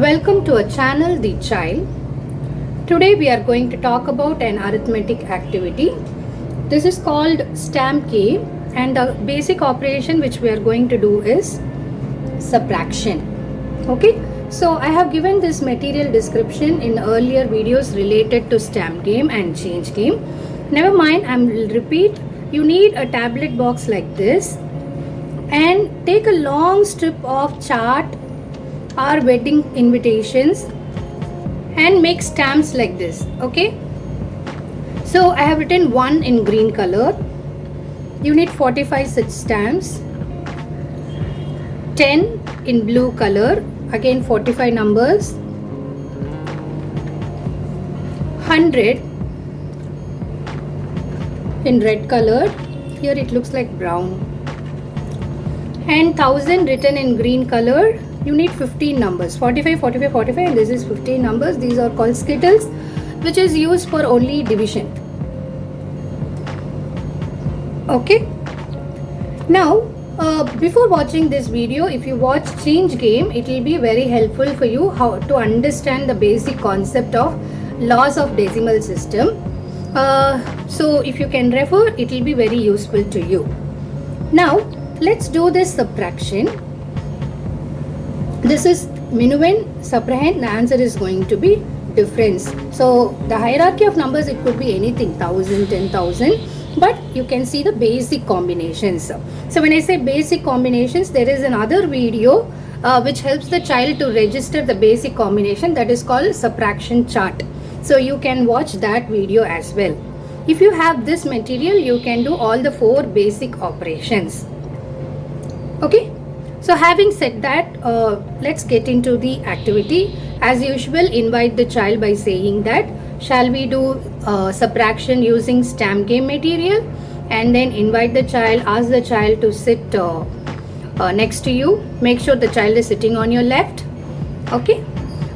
Welcome to our channel The Child. Today we are going to talk about an arithmetic activity. This is called stamp game, and the basic operation which we are going to do is subtraction. Okay, so I have given this material description in earlier videos related to stamp game and change game. Never mind, I will repeat. You need a tablet box like this and take a long strip of chart or wedding invitations and make stamps like this. Okay, so I have written 1 in green color. You need 45 such stamps. 10 in blue color, again 45 numbers. 100 in red color, here it looks like brown, and 1000 written in green color. You need 15 numbers, 45, 45, 45, and this is 15 numbers. These are called skittles, which is used for only division. Okay, now before watching this video, if you watch change game, it will be very helpful for you how to understand the basic concept of laws of decimal system. So if you can refer, it will be very useful to you. Now let's do this subtraction. This is minuend, subtrahend. The answer is going to be difference. So the hierarchy of numbers, it could be anything, 1000, 10,000, but you can see the basic combinations. So when I say basic combinations, there is another video which helps the child to register the basic combination, that is called subtraction chart. So you can watch that video as well. If you have this material, you can do all the 4 basic operations. Okay, so having said that, let's get into the activity. As usual, invite the child by saying that, shall we do subtraction using stamp game material? And then invite the child, ask the child to sit next to you. Make sure the child is sitting on your left. Okay,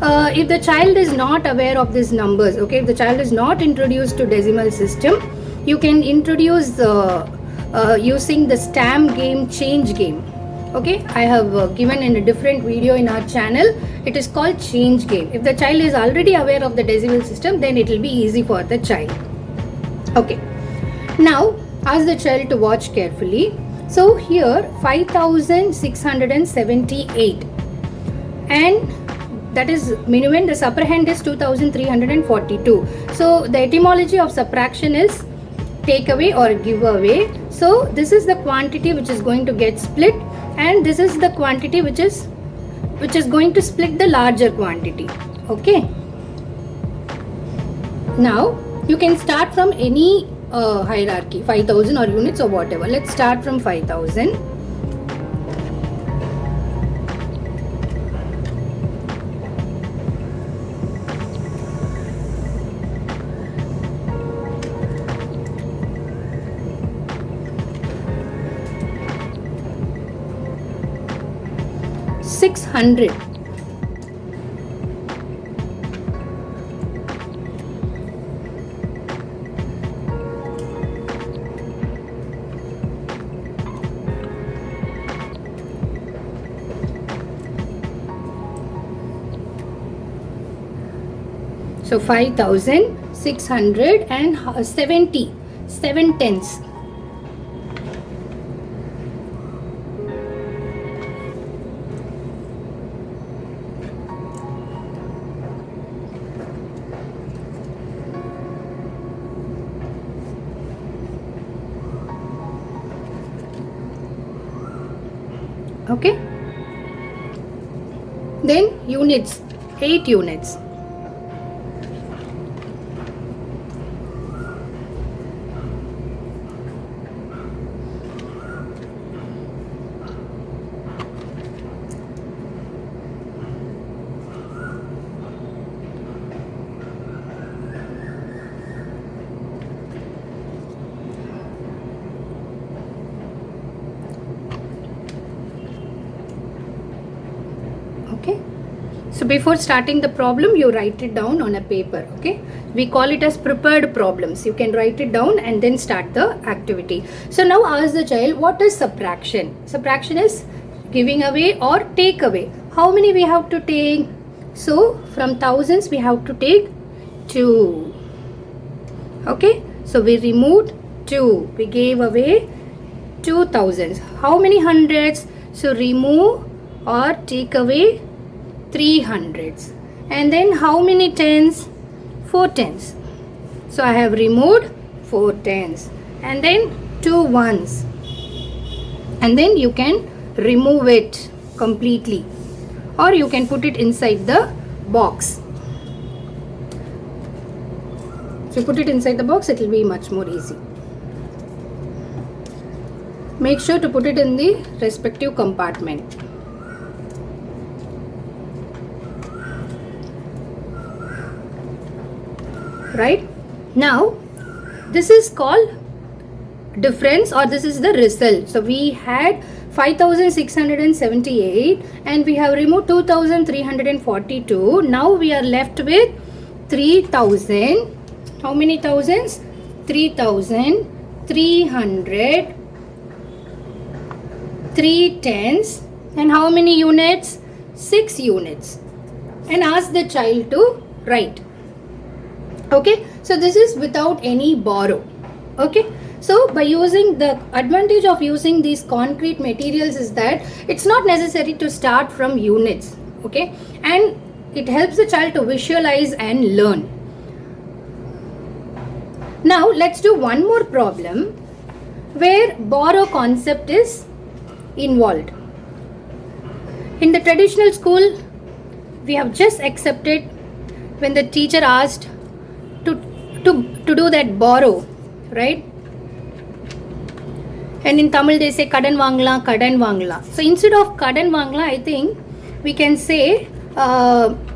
if the child is not aware of these numbers, okay, if the child is not introduced to decimal system, you can introduce using the stamp game, change game. Okay, I have given in a different video in our channel. It is called change game. If the child is already aware of the decimal system, then it will be easy for the child. Okay, now ask the child to watch carefully. So here 5678, and that is minuend. The subtrahend is 2342. So the etymology of subtraction is take away or give away. So this is the quantity which is going to get split, and this is the quantity which is going to split the larger quantity. Okay, now you can start from any hierarchy, 5000 or units or whatever. Let's start from 5000. $600. So 5670, 7 tens. Okay, then units, 8 units. Okay, so before starting the problem, you write it down on a paper. Okay, we call it as prepared problems. You can write it down and then start the activity. So now ask the child, what is subtraction? Subtraction is giving away or take away. How many we have to take? So from thousands we have to take 2. Okay, so we removed 2. We gave away 2 thousands. How many hundreds? So remove or take away 3 hundreds. And then how many tens? 4 tens. So I have removed 4 tens. And then 2 ones. And then you can remove it completely. Or you can put it inside the box. If you put it inside the box, it will be much more easy. Make sure to put it in the respective compartment. Right? Now, this is called difference, or this is the result. So we had 5678 and we have removed 2342. Now we are left with 3000. How many thousands? 3300. 3 tens. And how many units? 6 units. And ask the child to write. Okay, so this is without any borrow. Okay, so by using, the advantage of using these concrete materials is that it's not necessary to start from units. Okay, and it helps the child to visualize and learn. Now let's do one more problem where borrow concept is involved. In the traditional school, we have just accepted when the teacher asked to do that borrow, right? And in Tamil they say kadan vaangala. So instead of kadan vaangala, I think we can say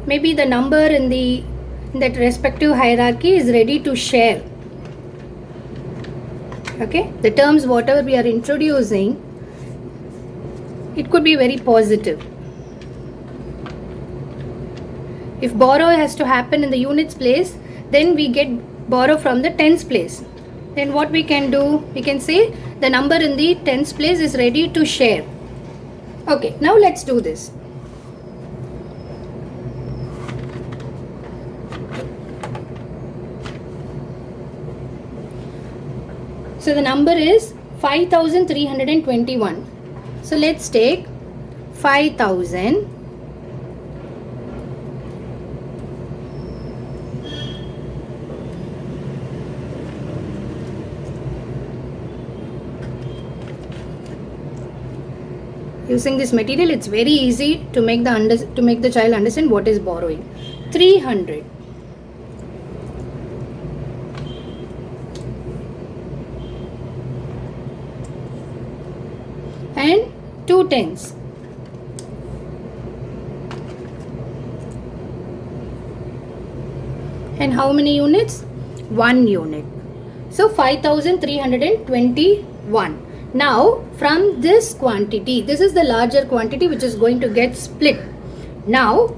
maybe the number in that respective hierarchy is ready to share. Okay, the terms whatever we are introducing, it could be very positive. If borrow has to happen in the units place, then we get borrow from the tens place. Then what we can do? We can say the number in the tens place is ready to share. Okay, now let's do this. So the number is 5321. So let's take 5000 using this material. It's very easy to make the child understand what is borrowing. 300 and 2 tens. And how many units? 1 unit. So 5321. Now from this quantity, this is the larger quantity which is going to get split. Now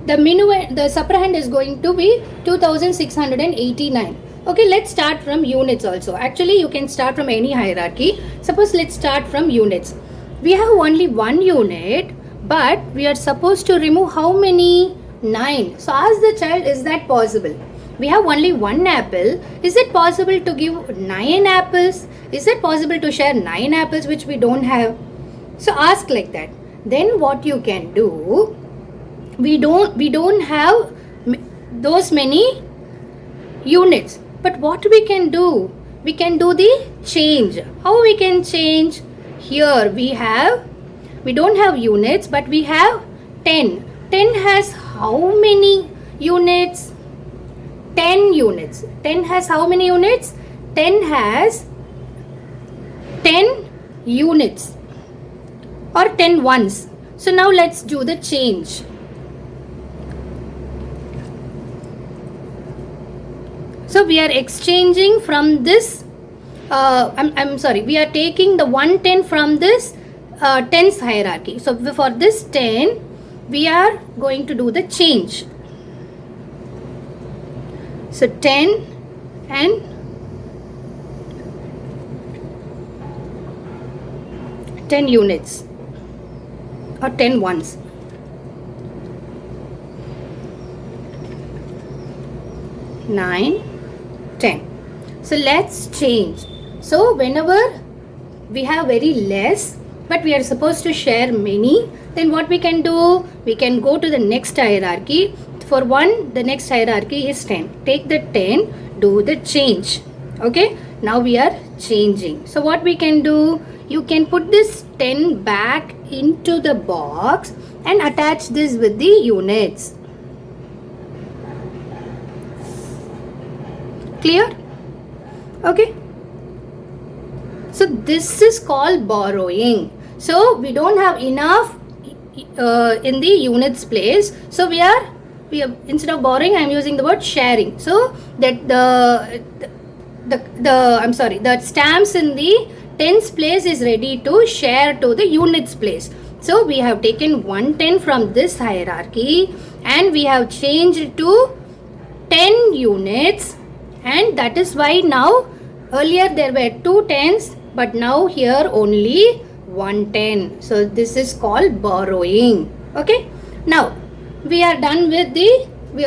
the supplement is going to be 2689. Okay, let's start from units also. Actually, you can start from any hierarchy. Suppose let's start from units. We have only 1 unit, but we are supposed to remove how many? 9. So ask the child, is that possible? We have only 1 apple. Is it possible to give 9 apples? Is it possible to share 9 apples which we don't have? So ask like that. Then what you can do? We don't have those many units. But what we can do? We can do the change. How we can change? Here we don't have units, but we have 10. 10 has how many units? 10 units. 10 has how many units? 10 has 10 units or 10 ones. So now let's do the change. So we are exchanging from this, we are taking the 110 from this tens hierarchy. So for this 10, we are going to do the change. So 10 and 10 units or 10 ones. 9, 10. So let's change. So whenever we have very less but we are supposed to share many, then what we can do? We can go to the next hierarchy. For 1, the next hierarchy is 10. Take the 10, do the change. Okay, now we are changing. So what we can do? You can put this 10 back into the box and attach this with the units. Clear? Okay. So this is called borrowing. So we don't have enough in the units place. So we are instead of borrowing, I am using the word sharing. So that the stamps in the tens place is ready to share to the units place. So we have taken 110 from this hierarchy and we have changed to 10 units, and that is why now earlier there were 2 tens but now here only 110. So this is called borrowing. Okay, now we are done with the we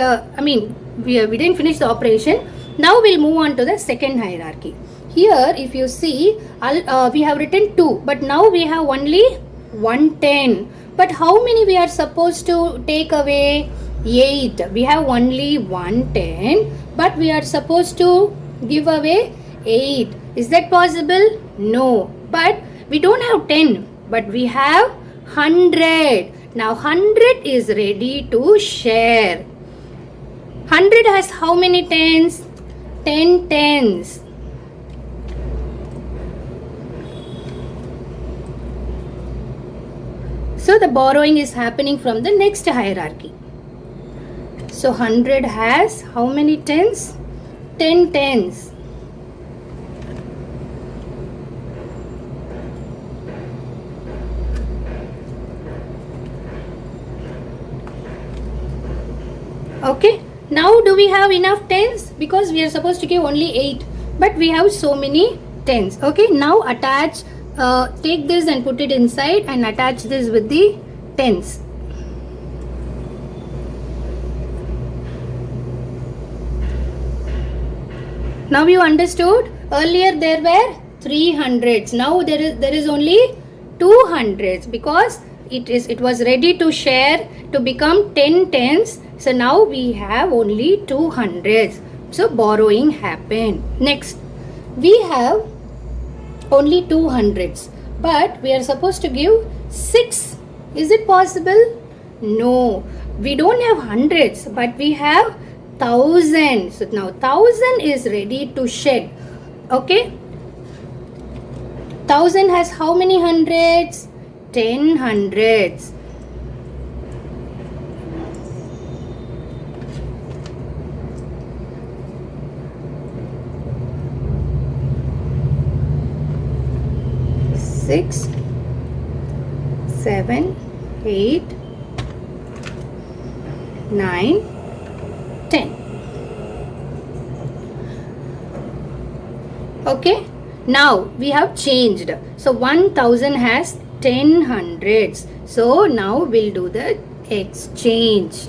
didn't finish the operation. Now we'll move on to the second hierarchy. Here if you see we have written 2 but now we have only 110. But how many we are supposed to take away? 8. We have only 110 but we are supposed to give away 8. Is that possible? No. But we don't have 10 but we have 100. Now 100 is ready to share. 100 has how many tens? 10 tens. So the borrowing is happening from the next hierarchy. So 100 has how many tens? 10 tens. Okay, now do we have enough tens? Because we are supposed to give only 8 but we have so many tens. Okay, now attach, take this and put it inside and attach this with the tens. Now you understood? Earlier there were 300s. Now there is only 200s because it was ready to share to become 10 tens. So now we have only 200s. So borrowing happened. Next, we have only 200s but we are supposed to give 6. Is it possible? No. We don't have hundreds but we have 1000. So now 1000 is ready to shed. Okay. 1000 has how many hundreds? 10 hundreds. Six, 7, 8, 9, 10. Okay, now we have changed. So 1000 has 10 hundreds. So now we'll do the exchange.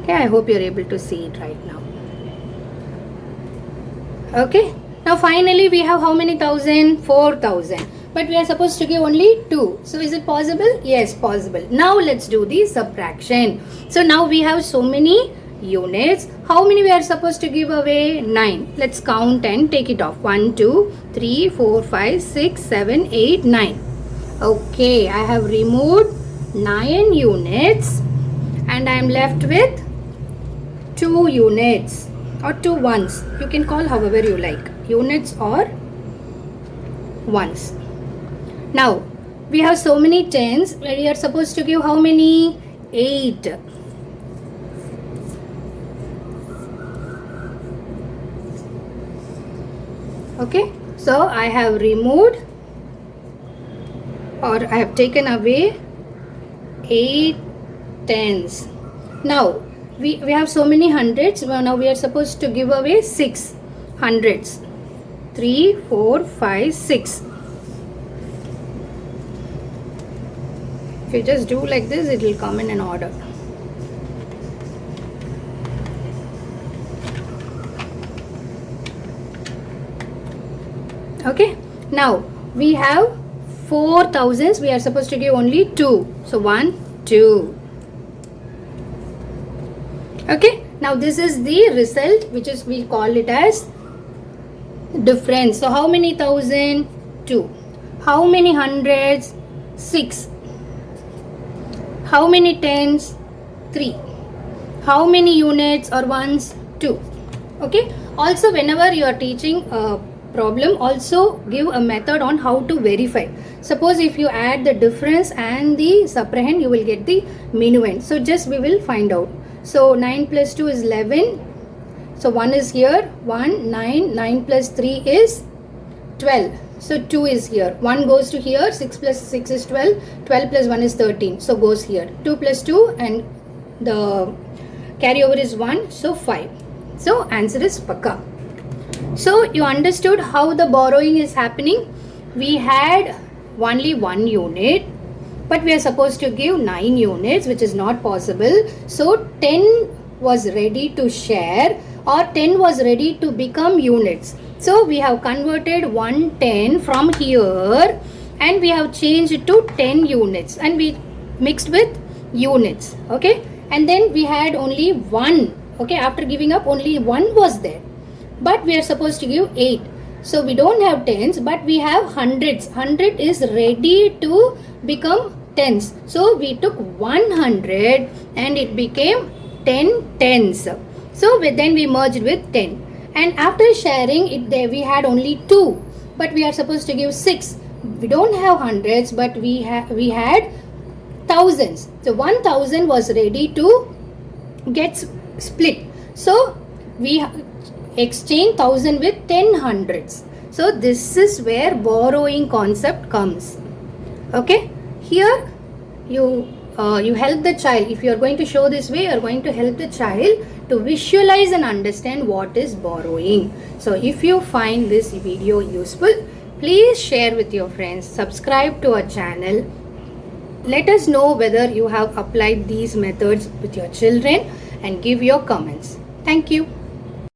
Okay, I hope you're able to see it right now. Okay, now finally we have how many thousand? 4000. But we are supposed to give only 2. So is it possible? Yes, possible. Now let's do the subtraction. So now we have so many units. How many we are supposed to give away? 9. Let's count and take it off. 1, 2, 3, 4, 5, 6, 7, 8, 9. Okay, I have removed 9 units and I am left with 2 units or 2 ones. You can call however you like, units or ones. Now we have so many tens. We are supposed to give how many? 8. Okay, so I have removed or I have taken away 8 tens. Now we have so many hundreds. Well, now we are supposed to give away 6 hundreds. 3, 4, 5, 6. If you just do like this, it will come in an order. Okay, now we have 4 thousands. We are supposed to give only 2. So 1, 2. Okay, now this is the result, which is we call it as difference. So how many thousand? 2. How many hundreds? 6. How many tens? 3. How many units or ones? 2. Okay, also whenever you are teaching a problem, also give a method on how to verify. Suppose if you add the difference and the subtrahend, you will get the minuend. So just we will find out. So 9 plus 2 is 11. So 1 is here. 1, 9. 9 plus 3 is 12. So 2 is here. 1 goes to here. 6 plus 6 is 12. 12 plus 1 is 13. So goes here. 2 plus 2 and the carryover is 1. So 5. So answer is Pakka. So you understood how the borrowing is happening. We had only 1 unit, but we are supposed to give 9 units, which is not possible. So 10 was ready to share, or 10 was ready to become units. So we have converted 110 from here and we have changed it to 10 units and we mixed with units. Okay, and then we had only 1. Okay, after giving up, only 1 was there, but we are supposed to give 8. So we don't have tens, but we have hundreds. 100 is ready to become tens. So we took 100 and it became 10 tens. So then we merged with 10. And after sharing it, there we had only 2, but we are supposed to give 6. We don't have hundreds, but we had thousands. So 1000 was ready to get split. So we exchange 1000 with 10 hundreds. So this is where borrowing concept comes. Okay, here you help the child. If you are going to show this way, you are going to help the child to visualize and understand what is borrowing. So if you find this video useful, please share with your friends, subscribe to our channel. Let us know whether you have applied these methods with your children and give your comments. Thank you.